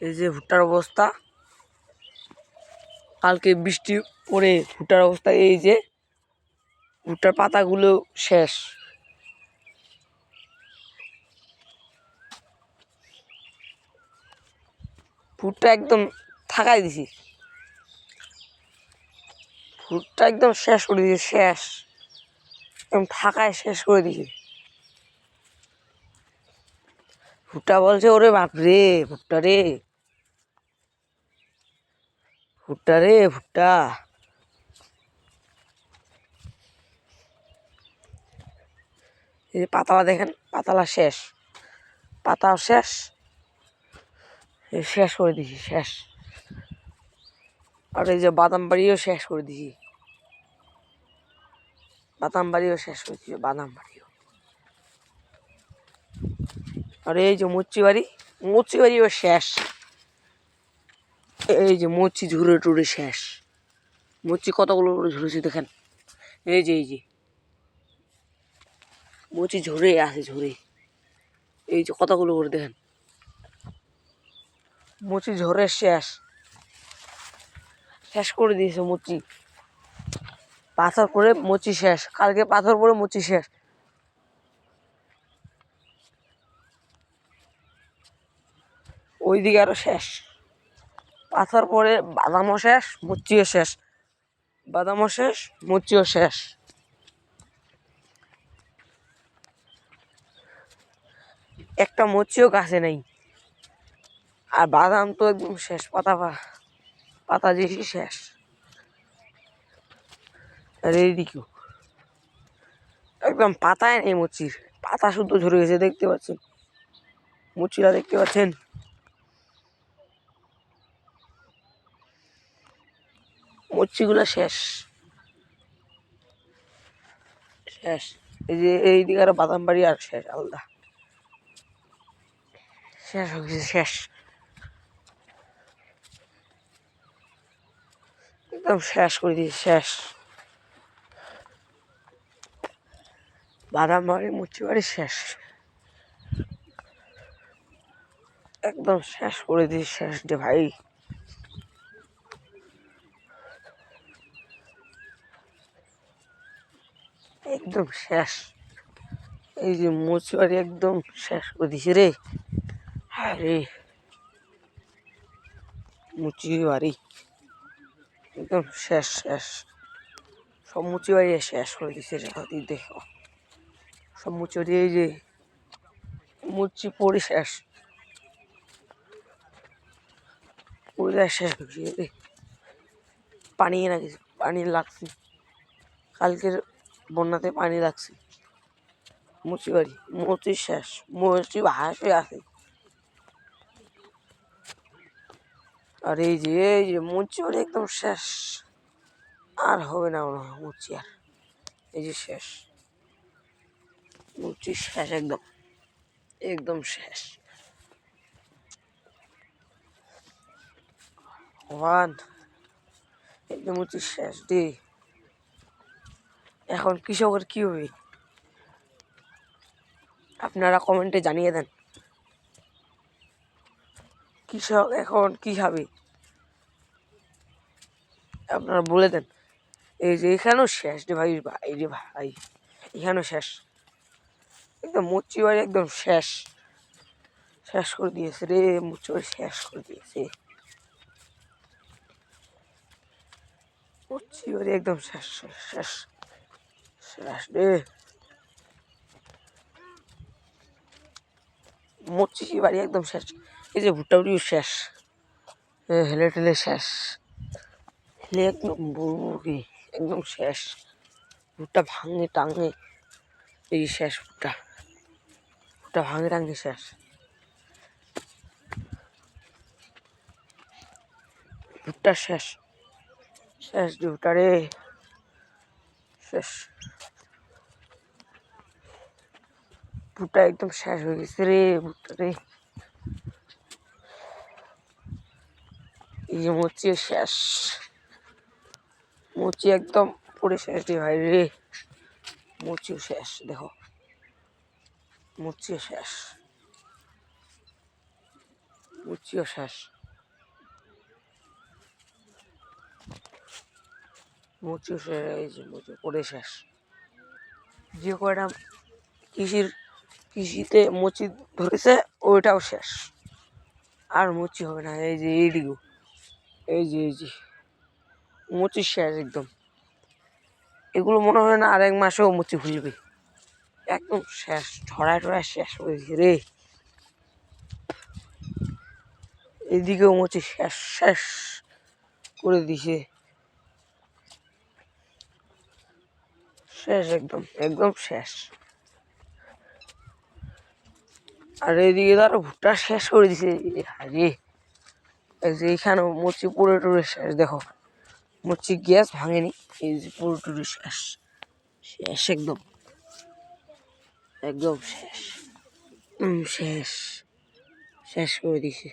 এই যে ভুট্টার অবস্থা, কালকে বৃষ্টি পড়ে ভুট্টার অবস্থা এই যে, ভুট্টার পাতাগুলো শেষ। ভুট্টা একদম থাকাই দিছি, ভুট্টা একদম শেষ করে দিয়েছে, শেষ একদম থাকায় শেষ করে দিয়েছে। ভুট্টা বলছে ওরে বাপ রে, ভুট্টা রে, ভুট্টা রে, ভুট্টা। এই যে পাতালা দেখেন, পাতালা শেষ, পাতাও শেষ, শেষ করে দিছি, শেষ। আর এই যে বাদাম বাড়িও শেষ করে দিছি, বাদাম বাড়িও শেষ করে দিছি, বাদাম বাড়িও। আর এই যে মুচি বাড়িও শেষ। এই যে মুচি ঝুড়ে টুড়ে শেষ, মুচি কতগুলো ঝুড়েছি দেখেন। এই যে মুচি ঝরে আছে, ঝরে এই যে কতগুলো করে দেখেন, মুচি ঝরে শেষ, শেষ করে দিয়েছে মুচি। পাথর পরে মুচি শেষ, কালকে পাথর পরে মুচি শেষ। ওইদিকে আরো শেষ, পাথর পরে বাদামও শেষ, মুচিও শেষ, বাদামও শেষ, মুচিও শেষ। একটা মুচিও গাছে নেই। আর বাদাম তো একদম শেষ, পাতা দিয়েছি শেষ। আর এইদিকেও একদম পাতায় নেই মুচির, পাতা শুদ্ধ ঝরে গেছে, দেখতে পাচ্ছেন, মুচিরা দেখতে পাচ্ছেন। মুচিগুলো শেষ, শেষ। এই যে এইদিকে আরো বাদাম বাড়ি আর শেষ, আলাদা শেষ হয়ে গেছে, শেষ একদম শেষ করে দিয়েছে, শেষ। বাদাম বাড়ি মুচি বাড়ি শেষ, একদম শেষ করে দিয়েছে, শেষ রে ভাই। একদম শেষ। এই যে মুচি বাড়ি একদম শেষ করে দিয়েছে রে, হ্যাঁ রে, মুচি বাড়ি একদম শেষ, শেষ। সব মুচি বাড়ি শেষ করে দিচ্ছে, দেখো সব মুচি বাড়ি। এই যে মুচি পড়ে শেষ, পড়ে শেষ হয়েছে। পানি না কিছু, পানি লাগছে, কালকের বন্যাতে পানি লাগছে। মুচি বাড়ি, মুচি শেষ, মুচি ভাসে আছে। আর এই যে মুচি বাড়ি একদম শেষ, আর হবে না মনে হয় মুচি আর। এই যে শেষ, মুচি শেষ, একদম একদম শেষ। একদম মুচি শেষ রে। এখন কৃষকের কি হবে আপনারা কমেন্টে জানিয়ে দেন। কৃষক এখন কি খাবে আপনারা বলে দেন। এই যে এখানেও শেষ রে ভাই, ভাই রে ভাই, এখানেও শেষ, একদম মুচি বাড়ি একদম শেষ, শেষ করে দিয়েছে রে, মুচি বাড়ি শেষ করে দিয়েছে, মুচি বাড়ি একদম শেষ, শেষ শেষ রে, মুচি বাড়ি একদম শেষ। এই যে ভুট্টা বাড়িও শেষ, হেলে টেলে শেষ, হেলে একদম বলবো কি একদম শেষ। ভুট্টা ভাঙে টাঙে এই শেষ, ভুট্টা ভাঙে টাঙে শেষ, ভুট্টা শেষ, শেষ ভুট্টা রে, শেষ ভুট্টা একদম শেষ হয়ে গেছে রে, ভুট্টা রে। এই যে মুচি শেষ, মুচি একদম পুরো শেষ রে ভাই রে, মুচিও শেষ, দেখো মুচিও শেষ। মুচিও শেষ, মুচিও শেষ, এই যে মুচি পড়ে শেষ। যে কয়টা কৃষিতে মুচি ধরেছে ওইটাও শেষ, আর মুচি হবে না। এই যে এইদিকেও, এই যে মুচি শেষ একদম। এগুলো মনে হয় না আর 1 মাসেও মুচি খুলবে, একদম শেষ, ঝড়ায় টড়ায় শেষ হয়েছে রে। এদিকেও মুচি শেষ শেষ করে দিছে, শেষ একদম একদম শেষ। আর এইদিকে তো আরো ভুট্টা শেষ করে দিছে। আরে এই যে এইখানেও মুচি পুরো টুরে শেষ, দেখো মুচি গ্যাস ভাঙেনি, এই যে পুরো টুরে শেষ, শেষ একদম একদম শেষ, শেষ শেষ করে দিছে।